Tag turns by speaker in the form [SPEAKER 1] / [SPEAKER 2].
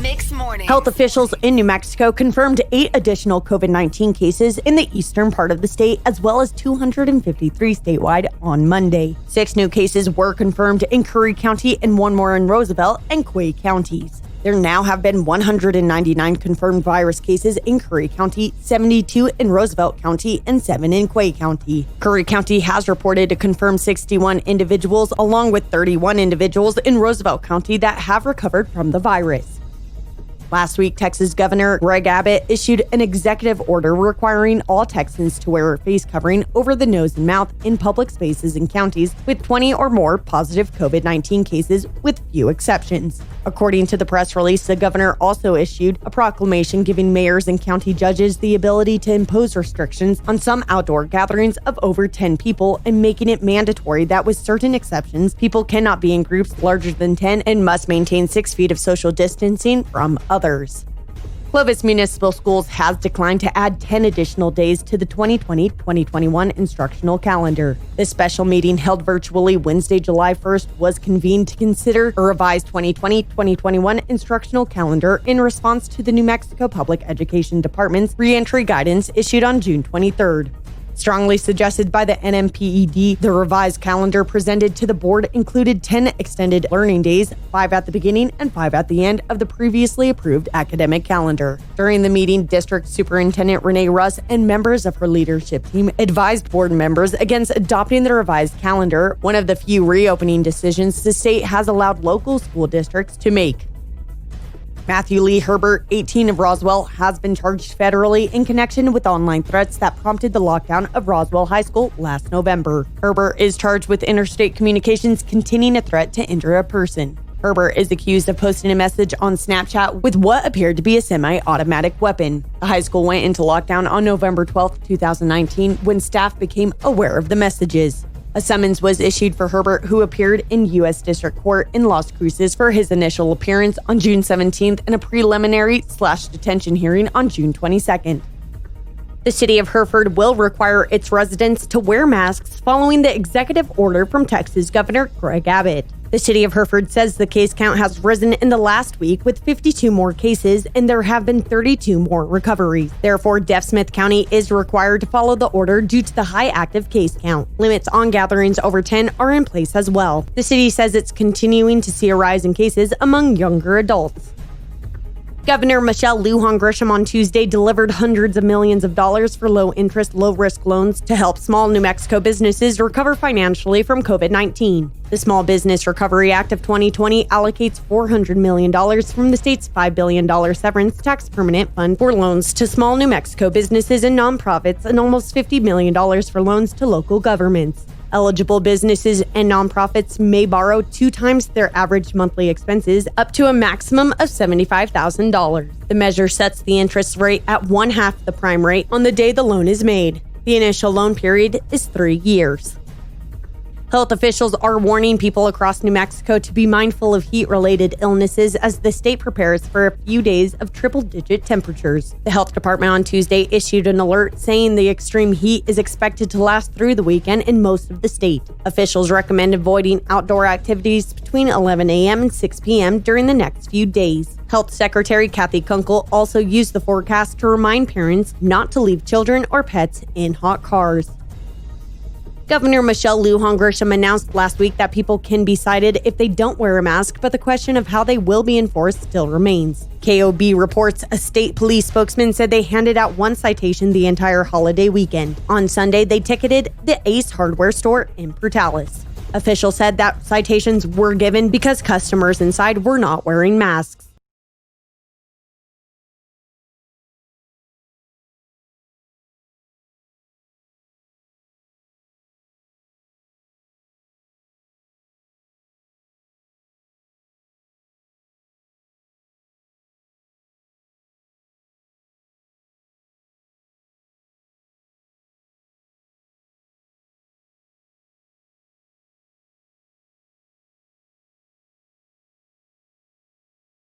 [SPEAKER 1] Mixed Morning.
[SPEAKER 2] Health officials in New Mexico confirmed 8 additional COVID-19 cases in the eastern part of the state, as well as 253 statewide on Monday. 6 new cases were confirmed in Curry County and 1 more in Roosevelt and Quay counties. There now have been 199 confirmed virus cases in Curry County, 72 in Roosevelt County, and 7 in Quay County. Curry County has reported to confirm 61 individuals, along with 31 individuals in Roosevelt County that have recovered from the virus. Last week, Texas Governor Greg Abbott issued an executive order requiring all Texans to wear a face covering over the nose and mouth in public spaces and counties with 20 or more positive COVID-19 cases, with few exceptions. According to the press release, the governor also issued a proclamation giving mayors and county judges the ability to impose restrictions on some outdoor gatherings of over 10 people and making it mandatory that, with certain exceptions, people cannot be in groups larger than 10 and must maintain 6 feet of social distancing from others. Clovis Municipal Schools has declined to add 10 additional days to the 2020-2021 instructional calendar. This special meeting, held virtually Wednesday, July 1st, was convened to consider a revised 2020-2021 instructional calendar in response to the New Mexico Public Education Department's reentry guidance issued on June 23rd. Strongly suggested by the NMPED, the revised calendar presented to the board included 10 extended learning days, 5 at the beginning and 5 at the end of the previously approved academic calendar. During the meeting, District Superintendent Renee Russ and members of her leadership team advised board members against adopting the revised calendar, one of the few reopening decisions the state has allowed local school districts to make. Matthew Lee Herbert, 18 of Roswell, has been charged federally in connection with online threats that prompted the lockdown of Roswell High School last November. Herbert is charged with interstate communications containing a threat to injure a person. Herbert is accused of posting a message on Snapchat with what appeared to be a semi-automatic weapon. The high school went into lockdown on November 12, 2019, when staff became aware of the messages. A summons was issued for Herbert, who appeared in U.S. District Court in Las Cruces for his initial appearance on June 17th and a preliminary/detention hearing on June 22nd. The city of Hereford will require its residents to wear masks following the executive order from Texas Governor Greg Abbott. The city of Hereford says the case count has risen in the last week with 52 more cases, and there have been 32 more recoveries. Therefore, Deaf Smith County is required to follow the order due to the high active case count. Limits on gatherings over 10 are in place as well. The city says it's continuing to see a rise in cases among younger adults. Governor Michelle Lujan Grisham on Tuesday delivered hundreds of millions of dollars for low-interest, low-risk loans to help small New Mexico businesses recover financially from COVID-19. The Small Business Recovery Act of 2020 allocates $400 million from the state's $5 billion severance tax permanent fund for loans to small New Mexico businesses and nonprofits, and almost $50 million for loans to local governments. Eligible businesses and nonprofits may borrow 2 times their average monthly expenses, up to a maximum of $75,000. The measure sets the interest rate at 1/2 the prime rate on the day the loan is made. The initial loan period is 3 years. Health officials are warning people across New Mexico to be mindful of heat-related illnesses as the state prepares for a few days of triple-digit temperatures. The health department on Tuesday issued an alert saying the extreme heat is expected to last through the weekend in most of the state. Officials recommend avoiding outdoor activities between 11 a.m. and 6 p.m. during the next few days. Health Secretary Kathy Kunkel also used the forecast to remind parents not to leave children or pets in hot cars. Governor Michelle Lujan Grisham announced last week that people can be cited if they don't wear a mask, but the question of how they will be enforced still remains. KOB reports a state police spokesman said they handed out 1 citation the entire holiday weekend. On Sunday, they ticketed the Ace hardware store in Portales. Officials said that citations were given because customers inside were not wearing masks.